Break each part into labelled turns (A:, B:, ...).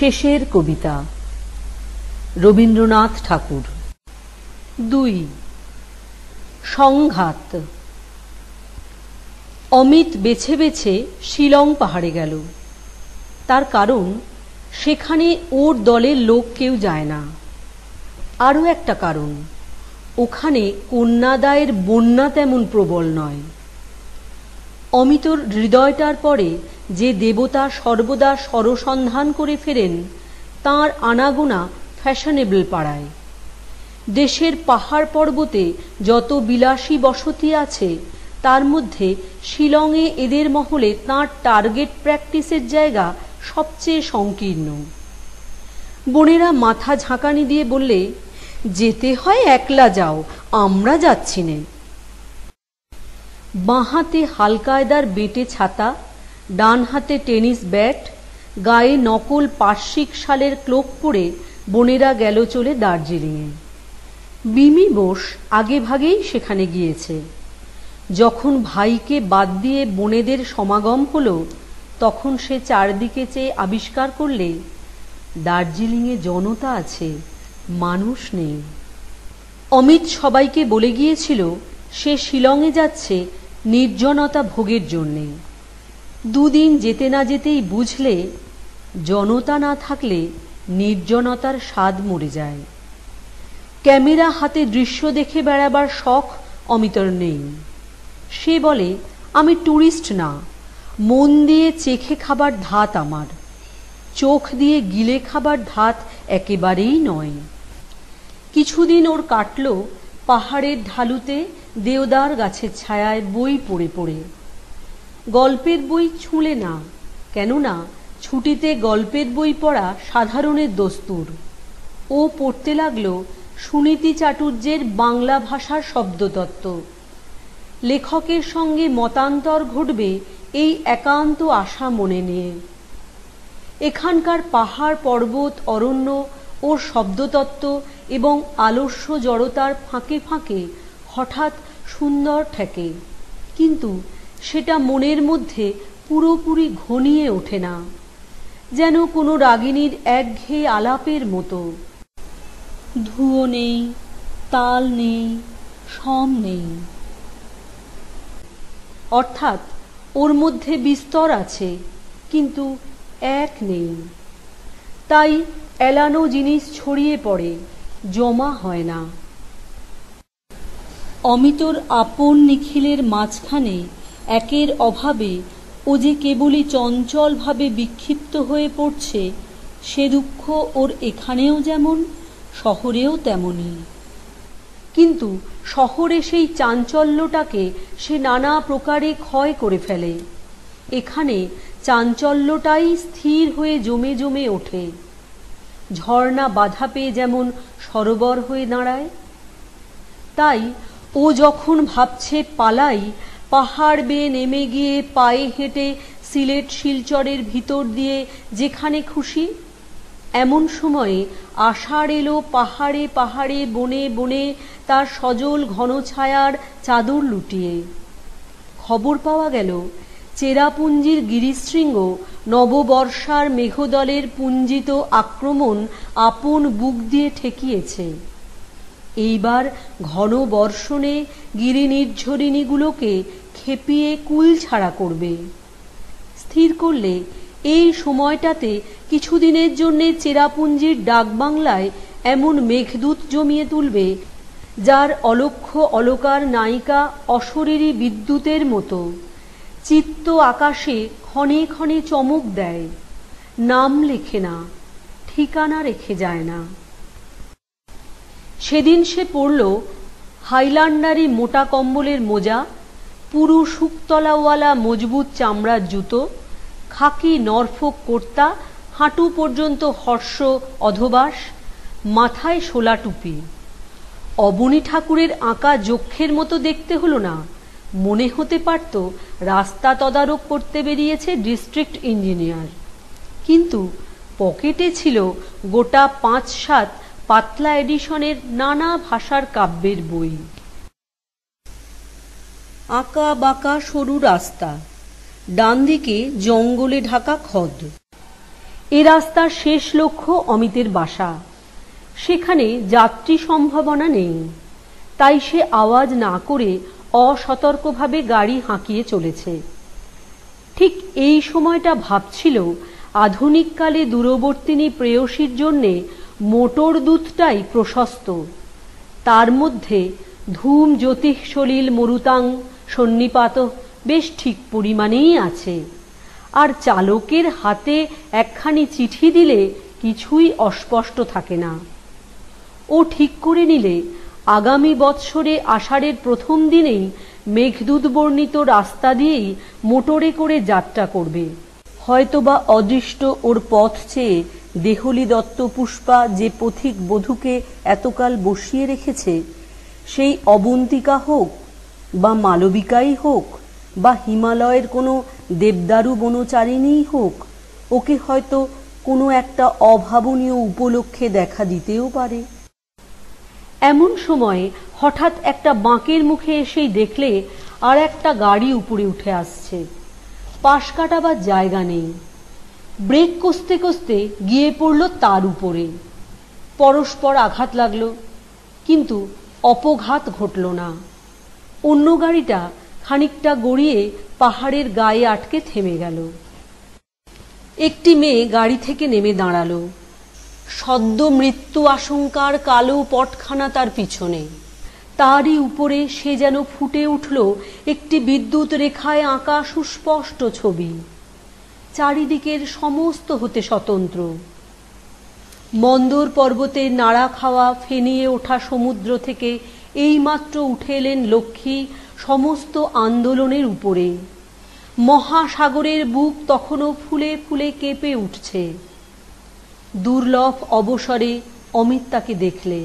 A: শেষের কবিতা রবীন্দ্রনাথ ঠাকুর। ২ সংঘাত। অমিত বেছে বেছে শিলং পাহাড়ে গেল। তার কারণ সেখানে ওর দলের লোক কেউ যায় না। আরও একটা কারণ, ওখানে কন্যাদায়ের বন্যা তেমন প্রবল নয়। অমিতর হৃদয়টার পরে যে দেবতা সর্বদা স্বরসন্ধান করে ফেরেন, তাঁর আনাগোনা ফ্যাশনেবল পাড়ায়। দেশের পাহাড় পর্বতে যত বিলাসী বসতি আছে, তার মধ্যে শিলংয়ে এদের মহলে তাঁর টার্গেট প্র্যাকটিসের জায়গা সবচেয়ে সংকীর্ণ। বোনেরা মাথা ঝাঁকানি দিয়ে বললে, যেতে হয় একলা যাও, আমরা যাচ্ছি নে। বাঁ হাতে হালকায়দার বেটে ছাতা, ডান হাতে টেনিস ব্যাট, গায়ে নকল পার্শ্বিক শালের ক্লোক পরে বোনেরা গেল চলে দার্জিলিংয়ে। বিমি বোস আগে ভাগেই সেখানে গিয়েছে। যখন ভাইকে বাদ দিয়ে বোনেদের সমাগম হলো, তখন সে চারদিকে চেয়ে আবিষ্কার করলে দার্জিলিংয়ে জনতা আছে, মানুষ নেই। অমিত সবাইকে বলে গিয়েছিল সে শিলংয়ে যাচ্ছে নির্জনতা ভোগের জন্যে। দুদিন যেতে না যেতেই বুঝলে, জনতা না থাকলে নির্জনতার স্বাদ মরে যায়। ক্যামেরা হাতে দৃশ্য দেখে বেড়াবার শখ অমিতর নেই। সে বলে, আমি ট্যুরিস্ট না, মন দিয়ে চেখে খাবার ধাত আমার, চোখ দিয়ে গিলে খাবার ধাত একেবারেই নয়। কিছুদিন ওর কাটল পাহাড়ের ঢালুতে দেওদার গাছের ছায়ায় বই পড়ে পড়ে। গল্পের বই ছুঁলে না, কেননা ছুটিতে গল্পের বই পড়া সাধারণের দস্তুর। ও পড়তে লাগলো সুনীতি চাটুর্যের বাংলা ভাষার শব্দতত্ত্ব। লেখকের সঙ্গে মতান্তর ঘটবে এই একান্ত আশা মনে নিয়ে। এখানকার পাহাড় পর্বত অরণ্য ওর শব্দতত্ত্ব এবং আলস্য জড়তার ফাঁকে ফাঁকে হঠাৎ সুন্দর ঠেকে, কিন্তু সেটা মনের মধ্যে পুরোপুরি ঘনিয়ে ওঠে না, যেন কোনো রাগিনীর একঘেয়ে আলাপের মতো। ধুয়ো নেই, তাল নেই, সম নেই। অর্থাৎ ওর মধ্যে বিস্তর আছে, কিন্তু এক নেই। তাই এলানো জিনিস ছড়িয়ে পড়ে, জমা হয় না। অমিতর আপন নিখিলের মাঝখানে একের অভাবে ও যে কেবলই চঞ্চলভাবে বিক্ষিপ্ত হয়ে পড়ছে, সে দুঃখ ওর এখানেও যেমন, শহরেও তেমনি। কিন্তু শহরে সেই চাঞ্চল্যটাকে সে নানা প্রকারে ক্ষয় করে ফেলে। এখানে চাঞ্চল্যটাই স্থির হয়ে জমে জমে ওঠে। ঝর্ণা বাধা পেয়ে যেমন সরোবর হয়ে দাঁড়ায়। তাই ও যখন ভাবছে পালাই, পাহাড় বেয়ে নেমে গিয়ে পায়ে হেঁটে সিলেট শিলচরের ভিতর দিয়ে যেখানে খুশি, এমন সময়ে আষাঢ় এলো পাহাড়ে পাহাড়ে বনে বনে তার সজল ঘন ছায়ার চাদর লুটিয়ে। খবর পাওয়া গেল চেরাপুঞ্জির গিরিশৃঙ্গ নববর্ষার মেঘদলের পুঞ্জিত আক্রমণ আপন বুক দিয়ে ঠেকিয়েছে। এইবার ঘন বর্ষণে গিরি নির্ঝরিণীগুলোকে খেপিয়ে কুল ছাড়া করবে। স্থির করলে এই সময়টাতে কিছুদিনের জন্যে চেরাপুঞ্জির ডাকবাংলায় এমন মেঘদূত জমিয়ে তুলবে, যার অলক্ষ্য অলকার নায়িকা অশরীরী বিদ্যুতের মতো চিত্ত আকাশে ক্ষণে ক্ষণে চমক দেয়, নাম লেখে না, ঠিকানা রেখে যায় না। সেদিন সে পড়ল হাইল্যান্ডারি মোটা কম্বলের মোজা, পুরু শুকতলাওয়ালা মজবুত চামড়ার জুতো, খাকি নরফোক কর্তা, হাঁটু পর্যন্ত হর্ষ অধবাস, মাথায় শোলা টুপি। অবনী ঠাকুরের আঁকা যক্ষের মতো দেখতে হলো না, মনে হতে পারত রাস্তা তদারক করতে বেরিয়েছে ডিস্ট্রিক্ট ইঞ্জিনিয়ার। কিন্তু পকেটে ছিল গোটা ৫-৭ পাতলা এডিশনের নানা ভাষার কাব্যের বই। আঁকা বাঁকা সরু রাস্তা, ডান দিকে জঙ্গলে ঢাকা খদ। এ রাস্তার শেষ লক্ষ্য অমিতের বাসা। সেখানে যাত্রী সম্ভাবনা নেই, তাই সে আওয়াজ না করে অসতর্কভাবে গাড়ি হাঁকিয়ে চলেছে। ঠিক এই সময়টা ভাবছিল আধুনিককালে দূরবর্তিনী প্রেয়সীর জন্যে মোটর দুধটাই প্রশস্ত। তার মধ্যে ধূম জ্যোতিঃ সলিল মরুতাং সন্নিপাত বেশ ঠিক পরিমাণেই আছে, আর চালকের হাতে একখানি চিঠি দিলে কিছুই অস্পষ্ট থাকে না। ও ঠিক করে নিলে আগামী বৎসরে আষাঢ়ের প্রথম দিনেই মেঘদূত বর্ণিত রাস্তা দিয়েই মোটরে করে যাত্রা করবে। হয়তোবা অদৃষ্ট ওর পথ চেয়ে দেহলি দত্ত পুষ্পা যে পথিক বধূকে এতকাল বসিয়ে রেখেছে, সেই অবন্তিকা হোক বা মালবিকাই হোক বা হিমালয়ের কোনো দেবদারু বনচারিণীই হোক, ওকে হয়তো কোনো একটা অভাবনীয় উপলক্ষে দেখা দিতেও পারে। এমন সময়ে হঠাৎ একটা বাঁকের মুখে এসেই দেখলে আর একটা গাড়ি উপরে উঠে আসছে। পাশ কাটাবার জায়গা নেই। ব্রেক কষতে কষতে গিয়ে পড়ল তার উপরে। পরস্পর আঘাত লাগলো, কিন্তু অপঘাত ঘটল না। অন্য গাড়িটা খানিকটা গড়িয়ে পাহাড়ের গায়ে আটকে থেমে গেল। একটি মেয়ে গাড়ি থেকে নেমে দাঁড়ালো। সদ্য মৃত্যু আশঙ্কার কালো পটখানা তার পিছনে। তারই উপরে সে যেন ফুটে উঠল একটি বিদ্যুৎ রেখায় আঁকা সুস্পষ্ট ছবি, চারিদিকের সমস্ত হতে স্বতন্ত্র। মন্দর পর্বতের নাড়া খাওয়া ফেনিয়ে ওঠা সমুদ্র থেকে এইমাত্র উঠে এলেন লক্ষ্মী সমস্ত আন্দোলনের উপরে। মহাসাগরের বুক তখনও ফুলে ফুলে কেঁপে উঠছে। দুর্লভ অবসরে অমিত তাকে দেখলে।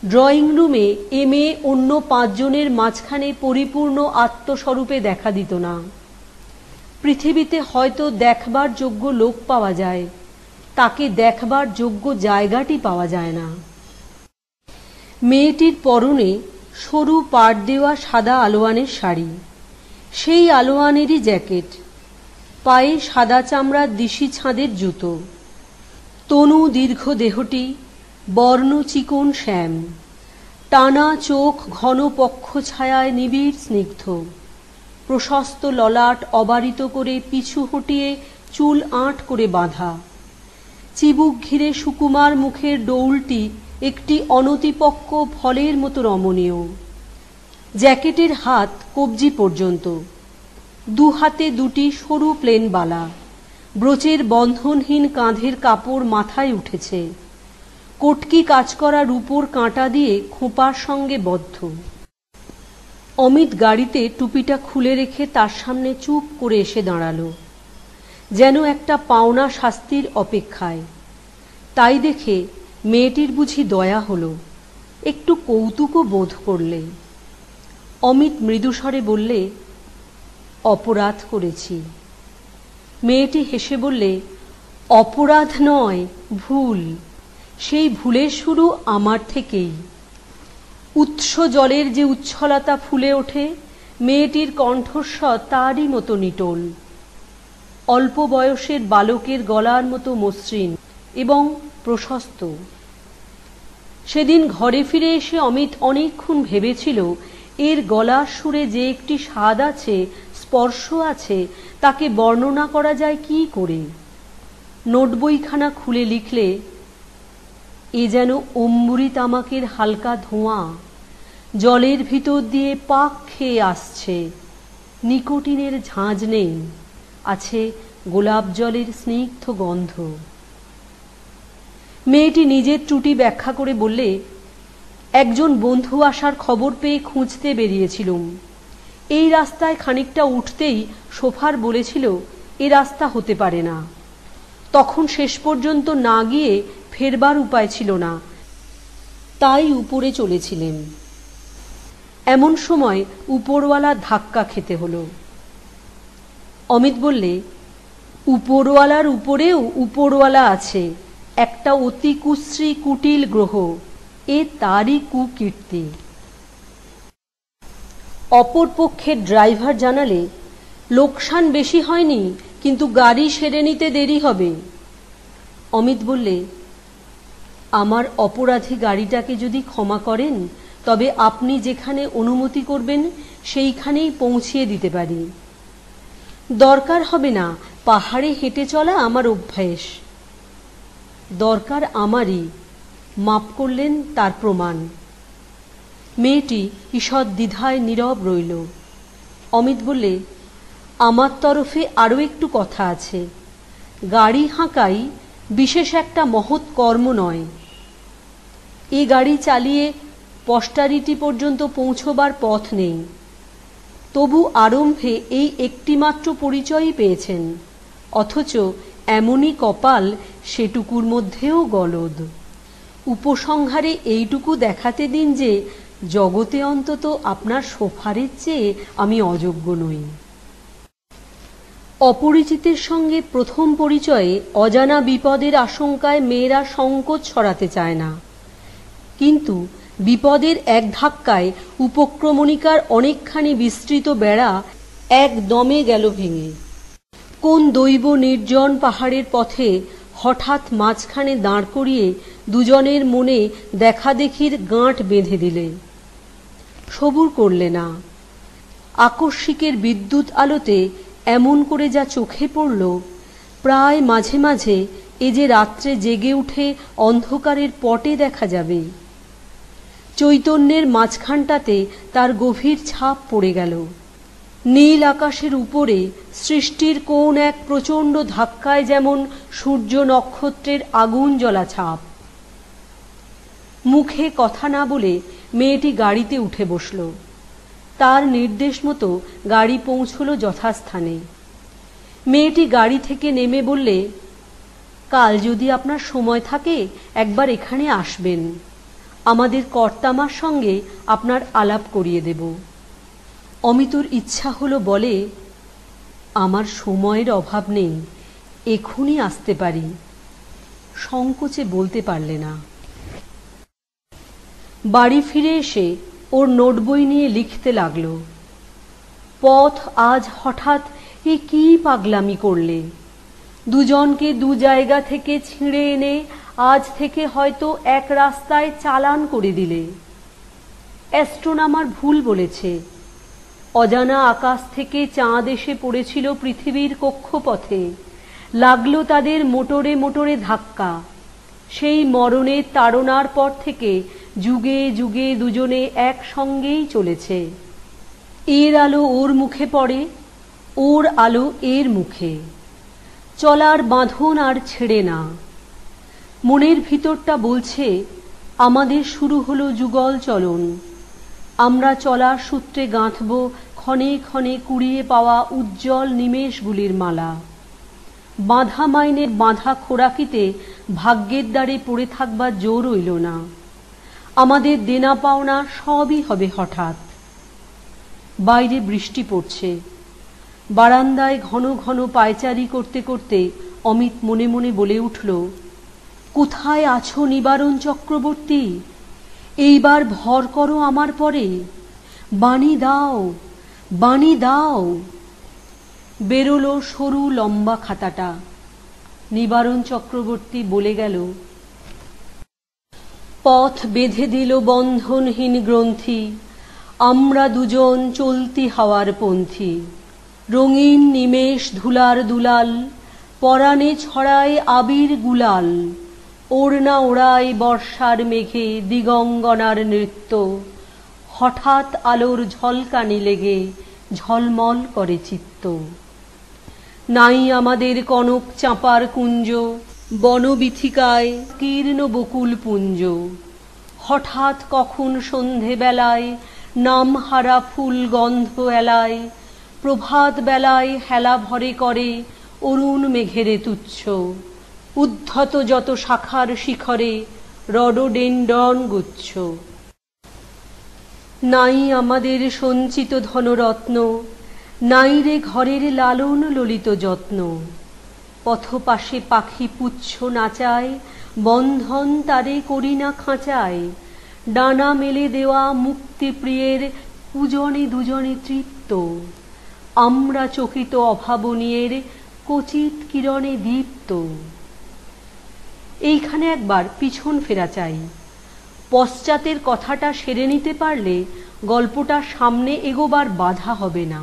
A: ড্রয়িং রুমে এ মেয়ে অন্য 5 জনের মাঝখানে পরিপূর্ণ আত্মস্বরূপে দেখা দিত না। পৃথিবীতে হয়তো দেখবার যোগ্য লোক পাওয়া যায়, তাকে দেখবার যোগ্য জায়গাটি পাওয়া যায় না। মেয়েটির পরনে সরু পাড় দেওয়া সাদা আলোয়ানের শাড়ি, সেই আলোয়ানেরই জ্যাকেট, পায়ে সাদা চামড়ার দিশি ছাঁদের জুতো। তনু দীর্ঘ দেহটি বর্ণ চিকন শ্যাম, টানা চোখ ঘন পক্ষ ছায়ায় নিবিড় স্নিগ্ধ, প্রশস্ত ললাট অবারিত করে পিছু হটিয়ে চুল আঁট করে বাঁধা। চিবুক ঘিরে সুকুমার মুখের ডৌলটি একটি অনতিপক্ক ফলের মতো রমণীয়। জ্যাকেটের হাত কবজি পর্যন্ত, দু হাতে দুটি সরু প্লেন বালা, ব্রোচের বন্ধনহীন কাঁধের কাপড় মাথায় উঠেছে, কটকি কাজ করা রূপোর কাঁটা দিয়ে খোঁপার সঙ্গে বদ্ধ। অমিত গাড়িতে টুপিটা খুলে রেখে তার সামনে চুপ করে এসে দাঁড়ালো, যেন একটা পাওনা শাস্তির অপেক্ষায়। তাই দেখে মেয়েটির বুঝি দয়া হলো, একটু কৌতুকও বোধ করলে। অমিত মৃদুস্বরে বললে, অপরাধ করেছি। মেয়েটি হেসে বললে, অপরাধ নয়, ভুল। সেই ভুলের শুরু আমার থেকেই। উৎস জলের যে উচ্ছলতা ফুলে ওঠে, মেয়েটির কণ্ঠস্বর তারই মতো নিটোল, অল্প বয়সের বালকের গলার মতো মসৃণ এবং প্রশস্ত। সেদিন ঘরে ফিরে এসে অমিত অনেকক্ষণ ভেবেছিল, এর গলার সুরে যে একটি স্বাদ আছে, স্পর্শ আছে, তাকে বর্ণনা করা যায় কি করে। নোটবইখানা খুলে লিখলে, এ যেন অম্বুরি তামাকের হালকা ধোঁয়া, জলের ভিতর দিয়ে পাক খেয়ে আসছে, নিকোটিনের ঝাঁঝ নেই, আছে গোলাপ জলের স্নিগ্ধ গন্ধ। মেয়েটি নিজের ত্রুটি ব্যাখ্যা করে বললে, একজন বন্ধু আসার খবর পেয়ে খুঁজতে বেরিয়েছিলুম। এই রাস্তায় খানিকটা উঠতেই সোফার বলেছিল, এ রাস্তা হতে পারে না। তখন শেষ পর্যন্ত না গিয়ে ফেরবার উপায় ছিল না, তাই উপরে চলেছিলেন। এমন সময় উপরওয়ালা ধাক্কা খেতে হলো। অমিত বললে, উপরওয়ালার উপরেও উপরওয়ালা আছে, একটা অতি কুশ্রী কুটিল গ্রহ, এ তারই কুকীর্তি। অপর পক্ষের ড্রাইভার জানালে, লোকসান বেশি হয়নি, কিন্তু গাড়ি সেরে নিতে দেরি হবে। অমিত বললে, আমার অপরাধী গাড়িটাকে যদি ক্ষমা করেন তবে আপনি যেখানে অনুমতি করবেন সেইখানেই পৌঁছিয়ে দিতে পারি। দরকার হবে না, পাহাড়ে হেঁটে চলা আমার অভ্যাস। দরকার আমারই, মাপ করলেন তার প্রমাণ। মেয়েটি ঈষৎ দ্বিধায় নীরব রইল। অমিত বললে, আমার তরফে আরও একটু কথা আছে। গাড়ি হাঁকাই বিশেষ একটা মহৎ কর্ম নয়। এ গাড়ি চালিয়ে পস্টারিটি পর্যন্ত পৌঁছবার পথ নেই। তবু আরম্ভে এই একটিমাত্র পরিচয়ই পেয়েছেন, অথচ এমনই কপাল সেটুকুর মধ্যেও গলদ। উপসংহারে এইটুকু দেখাতে দিন যে জগতে অন্তত আপনার সোফারের চেয়ে আমি অযোগ্য নই। অপরিচিতের সঙ্গে প্রথম পরিচয়ে অজানা বিপদের আশঙ্কায় মেয়েরা সংকোচ ছড়াতে চায় না, কিন্তু বিপদের এক ধাক্কায় উপক্রমণিকার অনেকখানি বিস্তৃত বেড়া একদমে গেল ভেঙে। কোন দৈব নির্জন পাহাড়ের পথে হঠাৎ মাঝখানে দাঁড় করিয়ে দুজনের মনে দেখাদেখির গাঁট বেঁধে দিলে। সবুর করলে না। আকস্মিকের বিদ্যুৎ আলোতে এমন করে যা চোখে পড়ল, প্রায় মাঝে মাঝে এ যে রাত্রে জেগে উঠে অন্ধকারের পটে দেখা যাবে। চৈতন্যের মাঝখানটাতে তার গভীর ছাপ পড়ে গেল। নীল আকাশের উপরে সৃষ্টির কোন এক প্রচণ্ড ধাক্কায় যেমন সূর্য নক্ষত্রের আগুন জ্বলা ছাপ। মুখে কথা না বলে মেয়েটি গাড়িতে উঠে বসল। তার নির্দেশ মতো গাড়ি পৌঁছল যথাস্থানে। মেয়েটি গাড়ি থেকে নেমে বললে, কাল যদি আপনার সময় থাকে একবার এখানে আসবেন, আমাদের কর্তামার সঙ্গে আপনার আলাপ করিয়ে দেব। অমিতর ইচ্ছা হলো বলে, আমার সময়ের অভাব নেই, এখনই আসতে পারি। সংকোচে বলতে পারলে না। বাড়ি ফিরে এসে ওর নোট বই নিয়ে লিখতে লাগলো। পথ আজ হঠাৎ এ কি পাগলামি করলে! দুজনকে দু জায়গা থেকে ছিঁড়ে এনে আজ থেকে হয়তো এক রাস্তায় চালান করে দিলে। অ্যাস্ট্রোনমার ভুল বলেছে। অজানা আকাশ থেকে চাঁদ এসে পড়েছিল পৃথিবীর কক্ষপথে। লাগলো তাদের মোটরে মোটরে ধাক্কা। সেই মরণের তাড়নার পর থেকে যুগে যুগে দুজনে একসঙ্গেই চলেছে। এর আলো ওর মুখে পড়ে, ওর আলো এর মুখে। চলার বাঁধন আর ছেড়ে না। মনের ভিতরটা বলছে, আমাদের শুরু হলো যুগল চলন। আমরা চলার সূত্রে গাঁথব ক্ষণে ক্ষণে কুড়িয়ে পাওয়া উজ্জ্বল নিমেষগুলির মালা। বাঁধা মাইনের বাঁধা খোরাকিতে ভাগ্যের দ্বারে পড়ে থাকবার জো রইল না। আমাদের দেনা পাওনা সবই হবে হঠাৎ। বাইরে বৃষ্টি পড়ছে। বারান্দায় ঘন ঘন পায়চারি করতে করতে অমিত মনে মনে বলে উঠল, কোথায় আছো নিবারণ চক্রবর্তী? এইবার ভর করো আমার পরে, বাণী দাও, বাণী দাও। বেরোলো সরু লম্বা খাতাটা। নিবারণ চক্রবর্তী বলে গেল, পথ বেঁধে দিল বন্ধনহীন গ্রন্থি, আমরা দুজন চলতি হাওয়ার পন্থী। রঙিন নিমেষ ধুলার দুলাল, পরাণে ছড়ায় আবির গুলাল। ওড়না ওড়ায় বর্ষার মেঘে দিগঙ্গনার নৃত্য। হঠাৎ আলোর ঝলকানি লেগে ঝলমল করে চিত্ত। নাই আমাদের কনক চাঁপার কুঞ্জ, বনবিথিকায় কীর্ণ বকুল পুঞ্জ। হঠাৎ কখন সন্ধে বেলায় নামহারা ফুল গন্ধ এলায়। প্রভাত বেলায় হেলা ভরে করে অরুণ মেঘেরে তুচ্ছ। উদ্ধত যত শাখার শিখরে রডোডেন্ড্রন গুচ্ছ। নাই আমাদের সঞ্চিত ধনরত্ন, নাই রে ঘরের লালন ললিত যত্ন। পথপাশে পাখি পুচ্ছ নাচায়, বন্ধন তারে করি না খাঁচায়। ডানা মেলে দেওয়া মুক্তিপ্রিয়ের পূজনে দুজনে তৃপ্ত। আমরা চকিত অভাবনীয়ের কচিত কিরণে দীপ্ত। এইখানে একবার পিছন ফেরা চাই। পশ্চাতের কথাটা সেরে নিতে পারলে গল্পটা সামনে এগোবার বাধা হবে না।